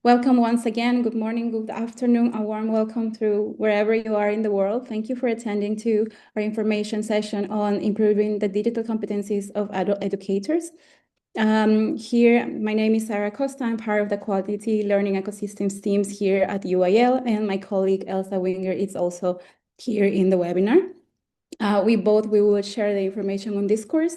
Welcome once again. Good morning, good afternoon, a warm welcome to wherever you are in the world. Thank you for attending to our information session on improving the digital competencies of adult educators. Here, my name is Sarah Costa. I'm part of the Quality Learning Ecosystems teams here at UIL, and my colleague Elsa Winger is also here in the webinar. We will share the information on this course,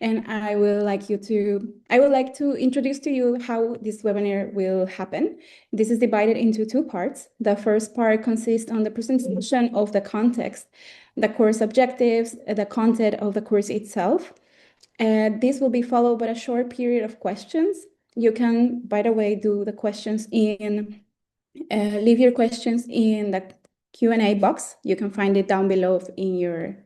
and I would like to introduce to you how this webinar will happen. This is divided into two parts. The first part consists on the presentation of the context, the course objectives, the content of the course itself. This will be followed by a short period of questions. You can, by the way, do the questions leave your questions in the Q&A box. You can find it down below in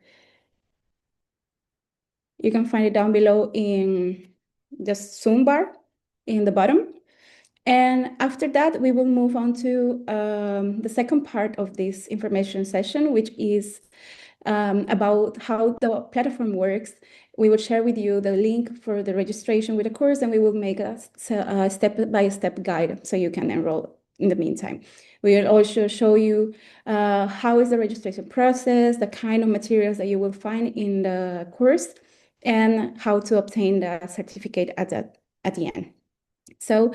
the Zoom bar in the bottom. And after that, we will move on to the second part of this information session, which is about how the platform works. We will share with you the link for the registration with the course, and we will make a step-by-step guide so you can enroll in the meantime. We will also show you how is the registration process, the kind of materials that you will find in the course, and how to obtain the certificate at the end. So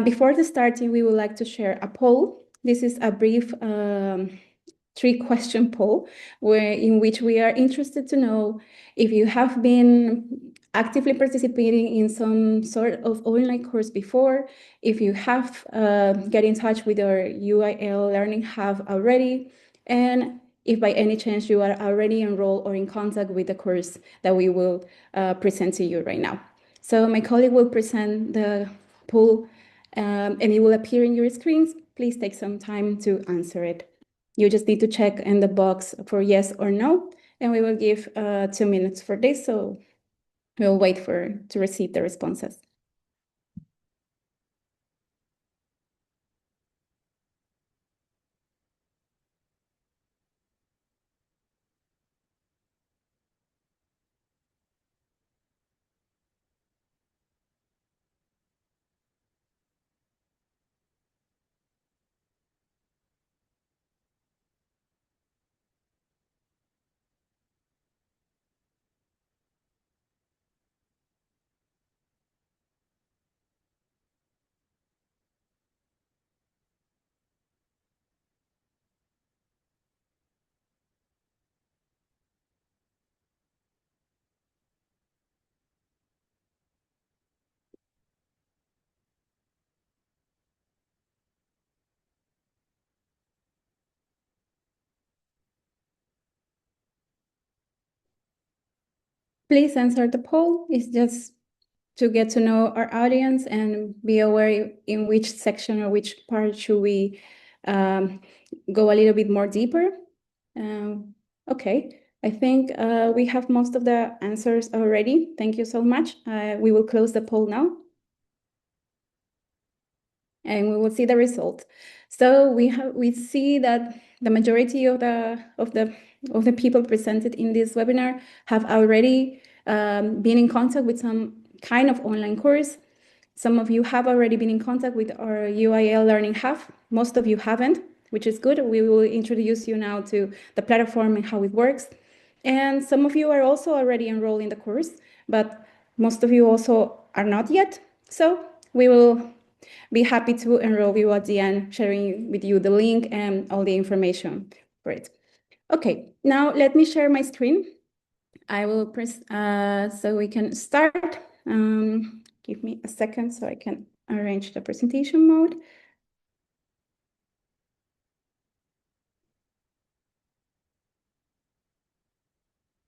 before the starting, we would like to share a poll. This is a brief 3-question poll in which we are interested to know if you have been actively participating in some sort of online course before, if you have get in touch with our UIL Learning Hub already, and if by any chance you are already enrolled or in contact with the course that we will present to you right now. So my colleague will present the poll and it will appear in your screens. Please take some time to answer it. You just need to check in the box for yes or no, and we will give 2 minutes for this, so we'll wait to receive the responses. Please answer the poll. It's just to get to know our audience and be aware in which section or which part should we go a little bit more deeper. Okay, I think we have most of the answers already. Thank you so much. We will close the poll now, and we will see the result. So we see that the majority of the people presented in this webinar have already been in contact with some kind of online course. Some of you have already been in contact with our UIL Learning Hub. Most of you haven't, which is good. We will introduce you now to the platform and how it works. And some of you are also already enrolled in the course, but most of you also are not yet. So we will be happy to enroll you at the end, sharing with you the link and all the information for it. Okay, now let me share my screen. I will press so we can start. Give me a second so I can arrange the presentation mode.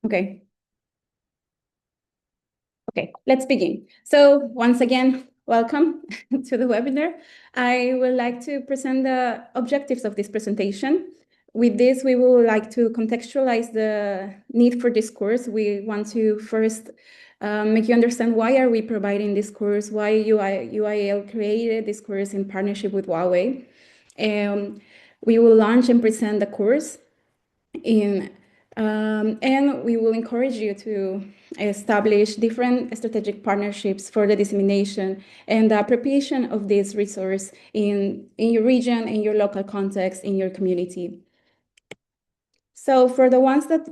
Okay. Okay, let's begin. So once again, welcome to the webinar. I would like to present the objectives of this presentation. With this, we would like to contextualize the need for this course. We want to first make you understand why are we providing this course, why UIL created this course in partnership with Huawei. We will launch and present the course in And we will encourage you to establish different strategic partnerships for the dissemination and the appropriation of this resource in your region, in your local context, in your community. So for the ones that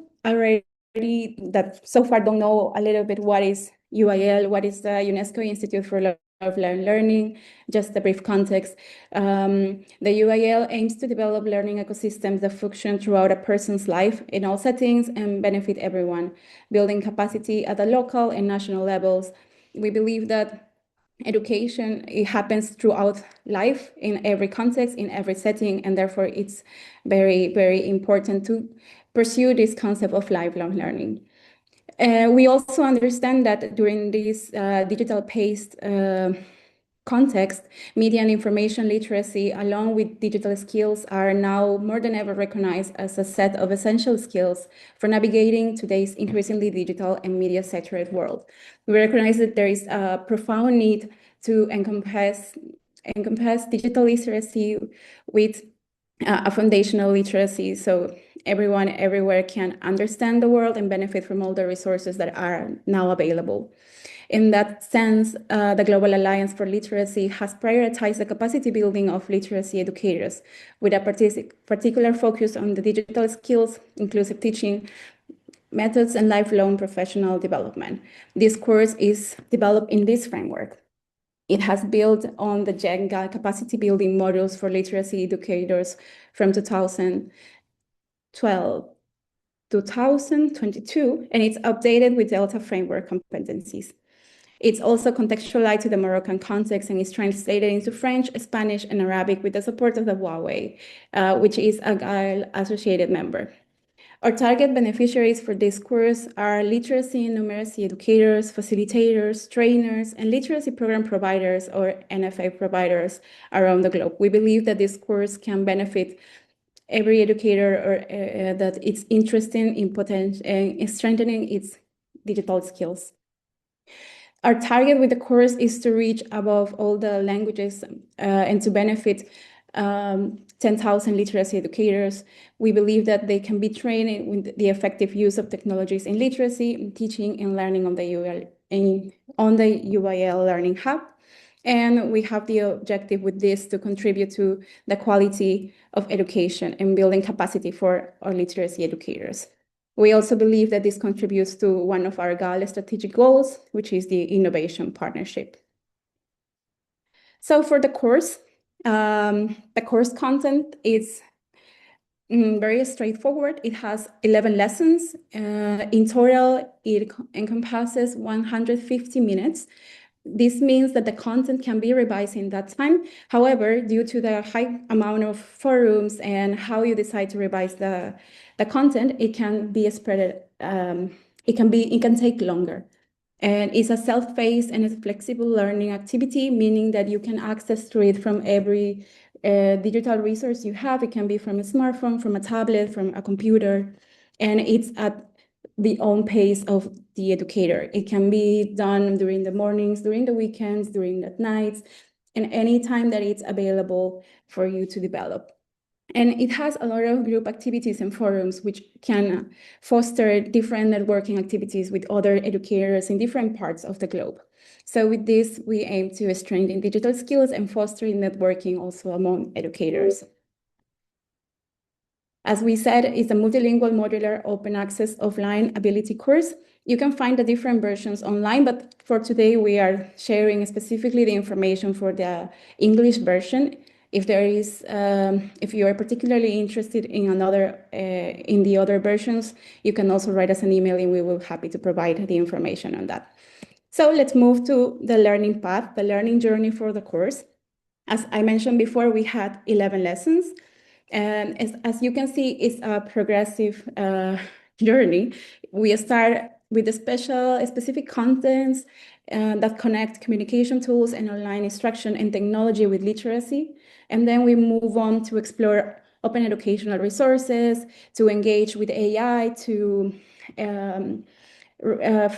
that so far don't know a little bit what is UIL, what is the UNESCO Institute for Lifelong Learning, just a brief context. The UIL aims to develop learning ecosystems that function throughout a person's life in all settings and benefit everyone, building capacity at the local and national levels. We believe that education, it happens throughout life in every context, in every setting, and therefore it's very, very important to pursue this concept of lifelong learning. We also understand that during this digital-paced context, media and information literacy, along with digital skills, are now more than ever recognized as a set of essential skills for navigating today's increasingly digital and media-saturated world. We recognize that there is a profound need to encompass digital literacy with a foundational literacy, so everyone everywhere can understand the world and benefit from all the resources that are now available. In that sense, the Global Alliance for Literacy has prioritized the capacity building of literacy educators with a particular focus on the digital skills, inclusive teaching methods, and lifelong professional development. This course is developed in this framework. It has built on the Jenga capacity building modules for literacy educators from 2012, 2022, and it's updated with Delta framework competencies. It's also contextualized to the Moroccan context and is translated into French, Spanish, and Arabic with the support of the Huawei, which is a GAL associated member. Our target beneficiaries for this course are literacy and numeracy educators, facilitators, trainers, and literacy program providers or NFA providers around the globe. We believe that this course can benefit every educator or that it's interested in strengthening its digital skills. Our target with the course is to reach above all the languages and to benefit 10,000 literacy educators. We believe that they can be trained with the effective use of technologies in literacy, in teaching, and learning on the UIL Learning Hub. And we have the objective with this to contribute to the quality of education and building capacity for our literacy educators. We also believe that this contributes to one of our GAL strategic goals, which is the innovation partnership. So for the course content is very straightforward. It has 11 lessons. In total, it encompasses 150 minutes. This means that the content can be revised in that time. However, due to the high amount of forums and how you decide to revise the content, it can be spread. It can take longer. And it's a self-paced and it's a flexible learning activity, meaning that you can access to it from every digital resource you have. It can be from a smartphone, from a tablet, from a computer, and it's at the own pace of the educator. It can be done during the mornings, during the weekends, during the nights, and any time that it's available for you to develop. And it has a lot of group activities and forums which can foster different networking activities with other educators in different parts of the globe. So with this, we aim to strengthen digital skills and fostering networking also among educators. As we said, it's a multilingual modular open access offline ability course. You can find the different versions online, but for today, we are sharing specifically the information for the English version. If there is, if you are particularly interested in in the other versions, you can also write us an email and we will be happy to provide the information on that. So let's move to the learning path, the learning journey for the course. As I mentioned before, we had 11 lessons. And as you can see, it's a progressive journey. We start with the specific contents that connect communication tools and online instruction and technology with literacy. And then we move on to explore open educational resources, to engage with AI, to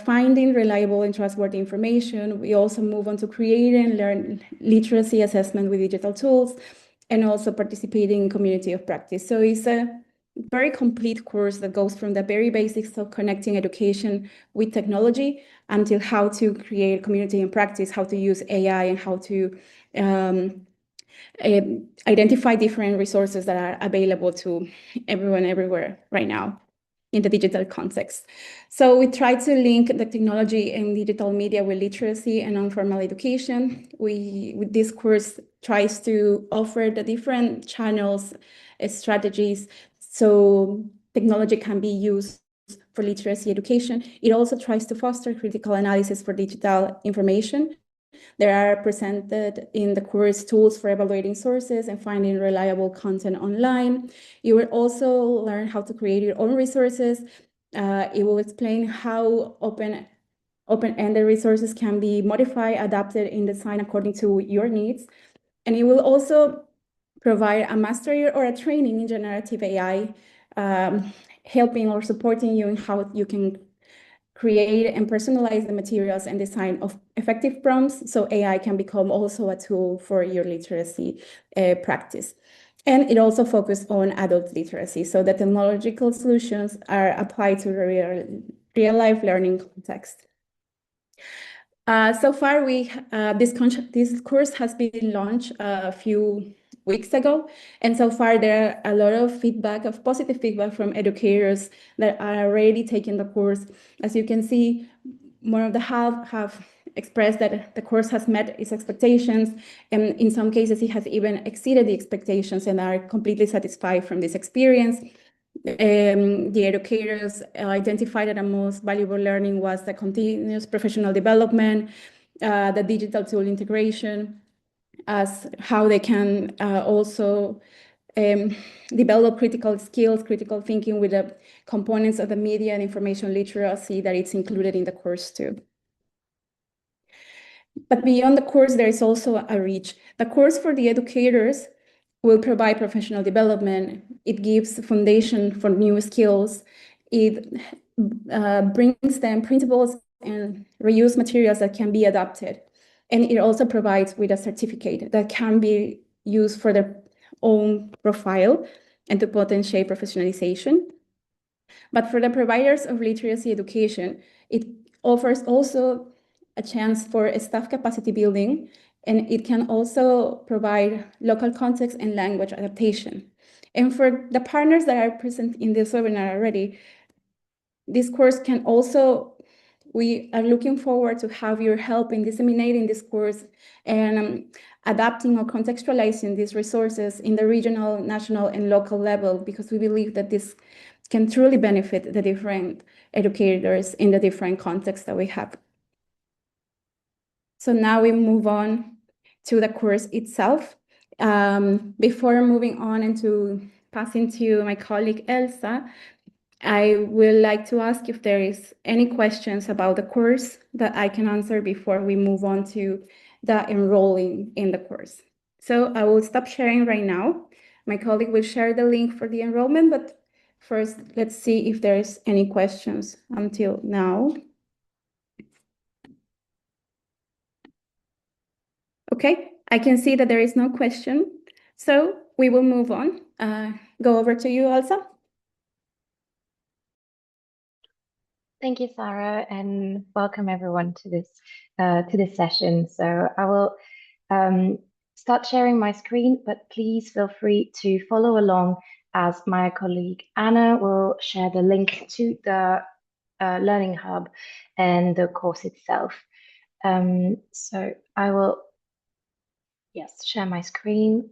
finding reliable and trustworthy information. We also move on to creating and learn literacy assessment with digital tools, and also participating in community of practice. So it's a very complete course that goes from the very basics of connecting education with technology until how to create community in practice, how to use AI, and how to identify different resources that are available to everyone everywhere right now in the digital context. So we try to link the technology and digital media with literacy and non-formal education. With this course, tries to offer the different channels, strategies, so technology can be used for literacy education. It also tries to foster critical analysis for digital information. There are presented in the course tools for evaluating sources and finding reliable content online. You will also learn how to create your own resources. It will explain how open-ended resources can be modified, adapted, and designed according to your needs. And it will also provide a mastery or a training in generative AI, helping or supporting you in how you can create and personalize the materials and design of effective prompts, so AI can become also a tool for your literacy practice. And it also focuses on adult literacy, so the technological solutions are applied to real life learning context. So far, this course has been launched a few weeks ago, and so far there are a lot of positive feedback from educators that are already taking the course. As you can see, more of the half have expressed that the course has met its expectations, and in some cases it has even exceeded the expectations and are completely satisfied from this experience. The educators identified that the most valuable learning was the continuous professional development, the digital tool integration, as how they can also develop critical skills, critical thinking with the components of the media and information literacy that it's included in the course too. But beyond the course, there is also a reach. The course for the educators will provide professional development. It gives foundation for new skills. It brings them principles and reuse materials that can be adapted. And it also provides with a certificate that can be used for their own profile and to potentiate professionalization. But for the providers of literacy education, it offers also a chance for staff capacity building, and it can also provide local context and language adaptation. And for the partners that are present in this webinar already, this course can also, we are looking forward to have your help in disseminating this course and adapting or contextualizing these resources in the regional, national, and local level, because we believe that this can truly benefit the different educators in the different contexts that we have. So now we move on to the course itself. Before moving on and to passing to my colleague Elsa, I would like to ask if there is any questions about the course that I can answer before we move on to the enrolling in the course. So I will stop sharing right now. My colleague will share the link for the enrollment, but first, let's see if there's any questions until now. Okay, I can see that there is no question. So we will move on. Go over to you, Elsa. Thank you, Sarah, and welcome everyone to this session. So I will start sharing my screen, but please feel free to follow along as my colleague Anna will share the link to the Learning Hub and the course itself. So I will, yes, share my screen.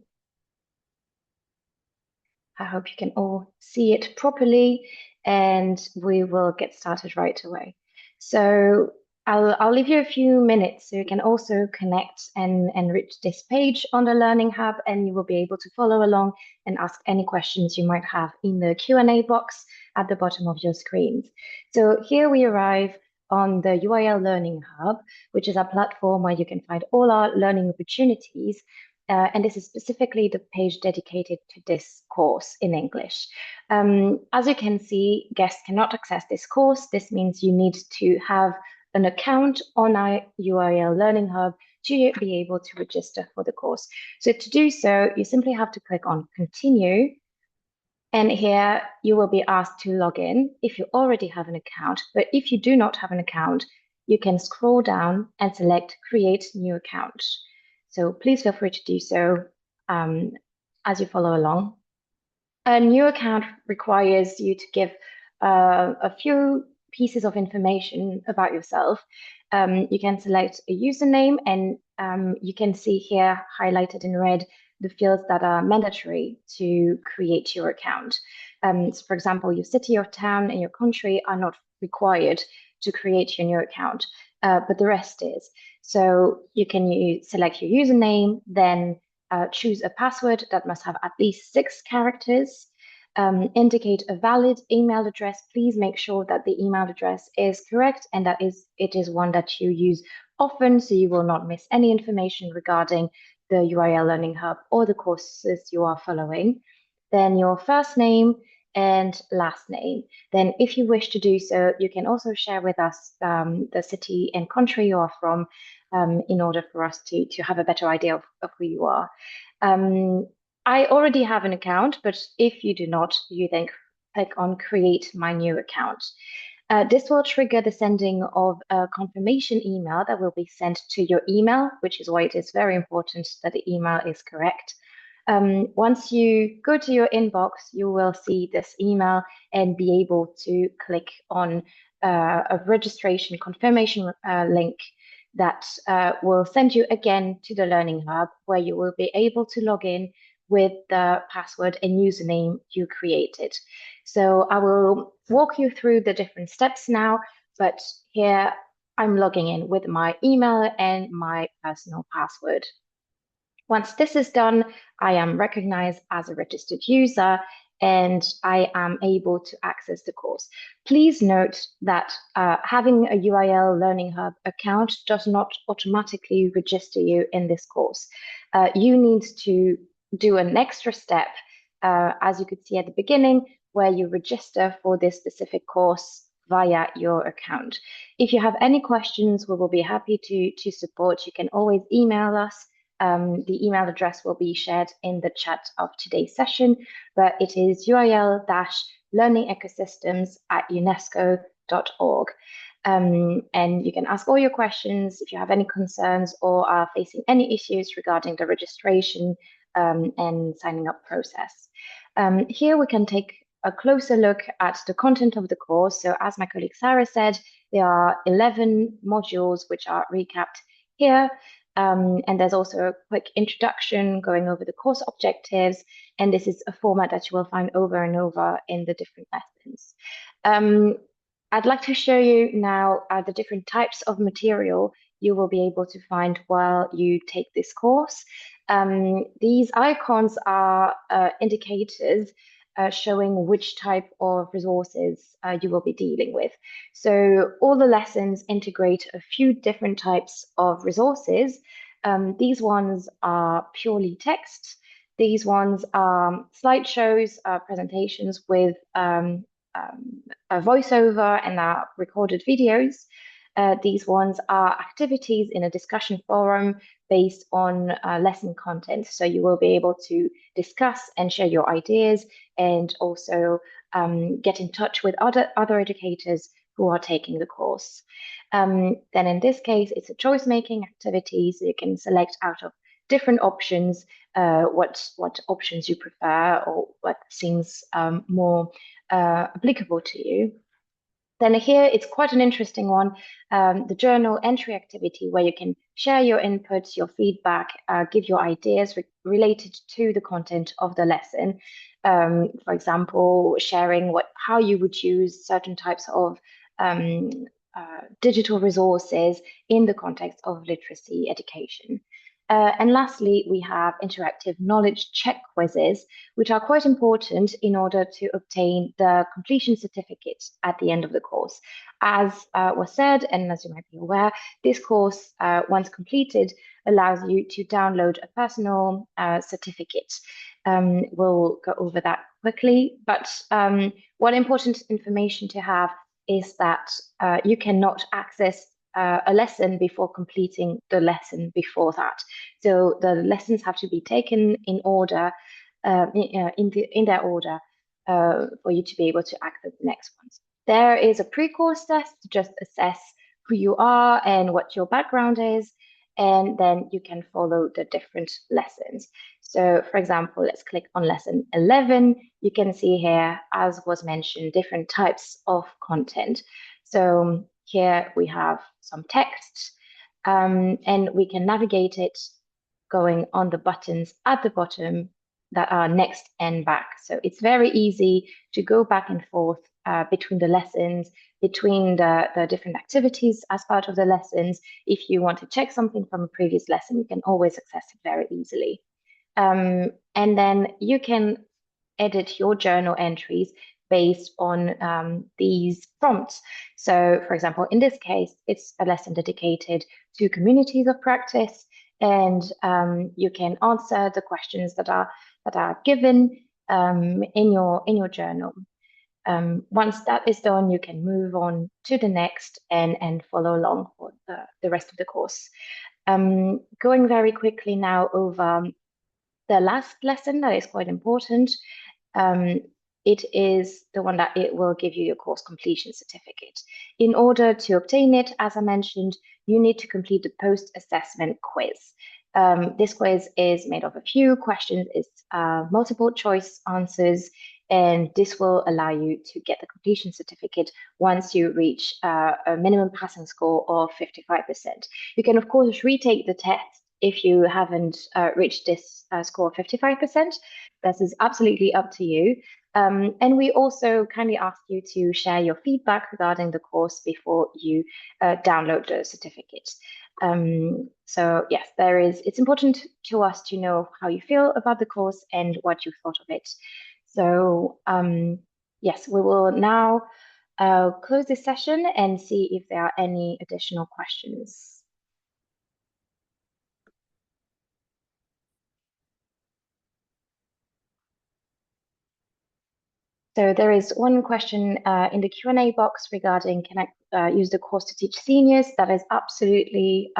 I hope you can all see it properly, and we will get started right away. So I'll leave you a few minutes so you can also connect and enrich this page on the Learning Hub, and you will be able to follow along and ask any questions you might have in the Q&A box at the bottom of your screens. So here we arrive on the UIL Learning Hub, which is a platform where you can find all our learning opportunities. And this is specifically the page dedicated to this course in English. As you can see, guests cannot access this course. This means you need to have an account on our UIL Learning Hub to be able to register for the course. So to do so, you simply have to click on Continue, And here you will be asked to log in if you already have an account. But if you do not have an account, you can scroll down and select Create New Account. So please feel free to do so as you follow along. A new account requires you to give a few pieces of information about yourself. You can select a username, and you can see here highlighted in red the fields that are mandatory to create your account. So for example, your city, your town, and your country are not required to create your new account, but the rest is. So you can select your username, then choose a password that must have at least 6 characters. Indicate a valid email address. Please make sure that the email address is correct and that it is one that you use often, so you will not miss any information regarding the UIL Learning Hub or the courses you are following. Then your first name and last name. Then if you wish to do so, you can also share with us the city and country you are from in order for us to have a better idea of who you are. I already have an account, but if you do not, you then click on Create My New Account. This will trigger the sending of a confirmation email that will be sent to your email, which is why it is very important that the email is correct. Once you go to your inbox, you will see this email and be able to click on a registration confirmation link that will send you again to the Learning Hub, where you will be able to log in with the password and username you created. So I will walk you through the different steps now, but here I'm logging in with my email and my personal password. Once this is done, I am recognized as a registered user and I am able to access the course. Please note that having a UIL Learning Hub account does not automatically register you in this course. You need to do an extra step, as you could see at the beginning, where you register for this specific course via your account. If you have any questions, we will be happy to support. You can always email us. The email address will be shared in the chat of today's session, but it is uil-learningecosystems@unesco.org. And you can ask all your questions if you have any concerns or are facing any issues regarding the registration and signing up process. Here we can take a closer look at the content of the course. So as my colleague Sarah said, there are 11 modules which are recapped here. And there's also a quick introduction going over the course objectives. And this is a format that you will find over and over in the different lessons. I'd like to show you now the different types of material you will be able to find while you take this course. These icons are indicators showing which type of resources you will be dealing with. So all the lessons integrate a few different types of resources. These ones are purely text. These ones are slideshows, presentations with a voiceover and are recorded videos. These ones are activities in a discussion forum based on lesson content. So you will be able to discuss and share your ideas and also get in touch with other educators who are taking the course. Then in this case, it's a choice-making activity, so you can select out of different options what options you prefer or what seems more applicable to you. Then here, it's quite an interesting one, the journal entry activity, where you can share your inputs, your feedback, give your ideas related to the content of the lesson. For example, sharing how you would use certain types of digital resources in the context of literacy education. And lastly, we have interactive knowledge check quizzes, which are quite important in order to obtain the completion certificate at the end of the course. As was said, and as you might be aware, this course, once completed, allows you to download a personal certificate. We'll go over that quickly, but one important information to have is that you cannot access a lesson before completing the lesson before that. So the lessons have to be taken in order, in their order. for you to be able to access the next ones. There is a pre-course test to just assess who you are and what your background is, and then you can follow the different lessons. So for example, let's click on lesson 11. You can see here, as was mentioned, different types of content. So here we have some text, and we can navigate it going on the buttons at the bottom that are next and back. So it's very easy to go back and forth between the lessons, between the different activities as part of the lessons. If you want to check something from a previous lesson, you can always access it very easily. And then you can edit your journal entries based on these prompts. So, for example, in this case, it's a lesson dedicated to communities of practice, and you can answer the questions that are given in your journal. Once that is done, you can move on to the next and follow along for the rest of the course. Going very quickly now over the last lesson that is quite important. It is the one that it will give you your course completion certificate. In order to obtain it, as I mentioned, you need to complete the post-assessment quiz. This quiz is made of a few questions. It's multiple choice answers, and this will allow you to get the completion certificate once you reach a minimum passing score of 55%. You can, of course, retake the test if you haven't reached this score of 55%. This is absolutely up to you. And we also kindly ask you to share your feedback regarding the course before you download the certificate. So yes, it's important to us to know how you feel about the course and what you thought of it. So yes, we will now close this session and see if there are any additional questions. So there is one question in the Q&A box regarding, can I use the course to teach seniors? That is absolutely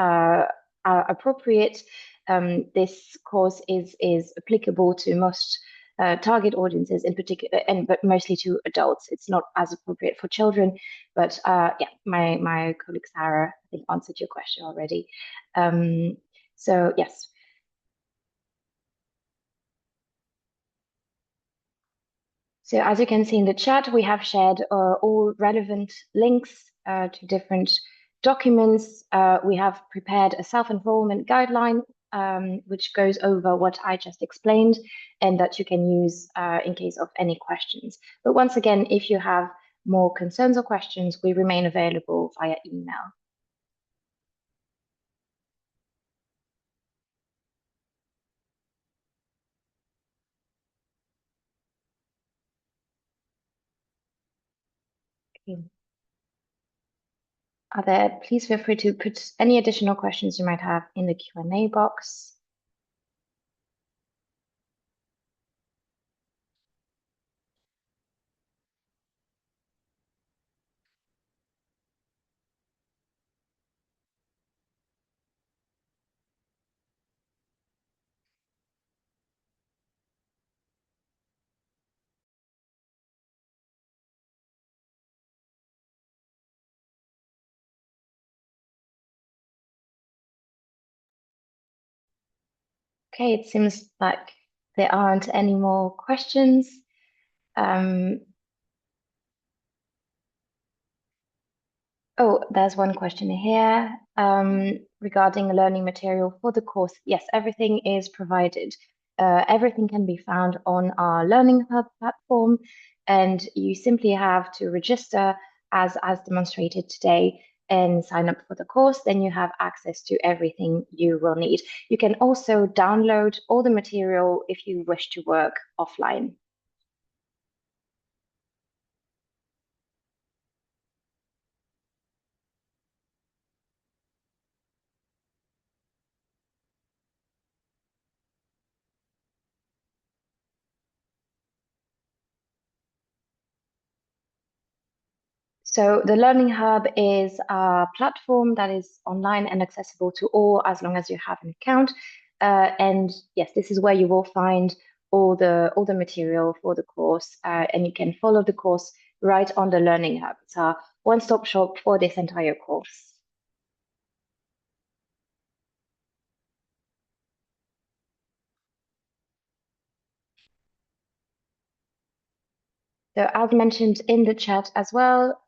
appropriate. This course is applicable to most target audiences in particular, but mostly to adults. It's not as appropriate for children, but yeah, my colleague Sarah, I think, answered your question already. So yes. So as you can see in the chat, we have shared all relevant links to different documents. We have prepared a self-enrollment guideline, which goes over what I just explained, and that you can use in case of any questions. But once again, if you have more concerns or questions, we remain available via email. Okay. Please feel free to put any additional questions you might have in the Q&A box. Okay, it seems like there aren't any more questions. Oh, there's one question here regarding learning material for the course. Yes, everything is provided. Everything can be found on our Learning Hub platform, and you simply have to register as demonstrated today and sign up for the course. Then you have access to everything you will need. You can also download all the material if you wish to work offline. So the Learning Hub is a platform that is online and accessible to all as long as you have an account. And yes, this is where you will find all the material for the course, and you can follow the course right on the Learning Hub. It's our one-stop shop for this entire course. So as mentioned in the chat as well,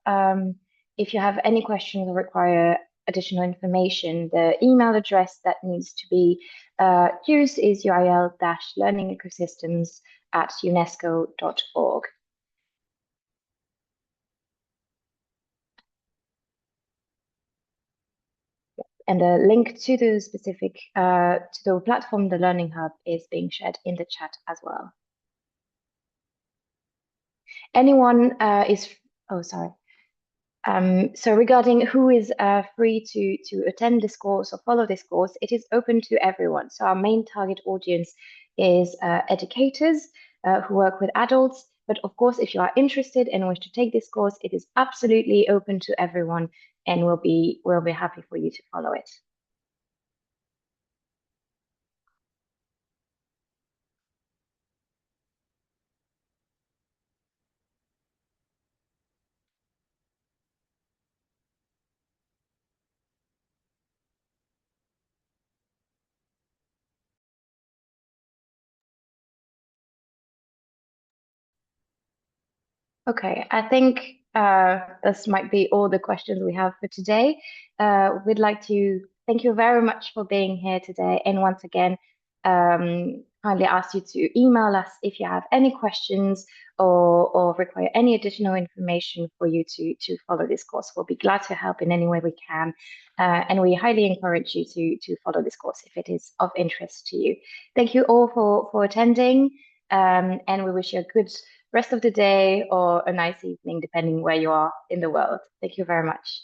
if you have any questions or require additional information, the email address that needs to be used is url-learningecosystems@unesco.org. And the link to the specific to the platform, the Learning Hub, is being shared in the chat as well. Anyone is, oh, sorry. So regarding who is free to attend this course or follow this course, it is open to everyone. So our main target audience is educators who work with adults. But of course, if you are interested and wish to take this course, it is absolutely open to everyone, and we'll be happy for you to follow it. Okay, I think this might be all the questions we have for today. We'd like to thank you very much for being here today. And once again, kindly ask you to email us if you have any questions or require any additional information for you to follow this course. We'll be glad to help in any way we can. And we highly encourage you to follow this course if it is of interest to you. Thank you all for attending, and we wish you a good rest of the day or a nice evening, depending where you are in the world. Thank you very much.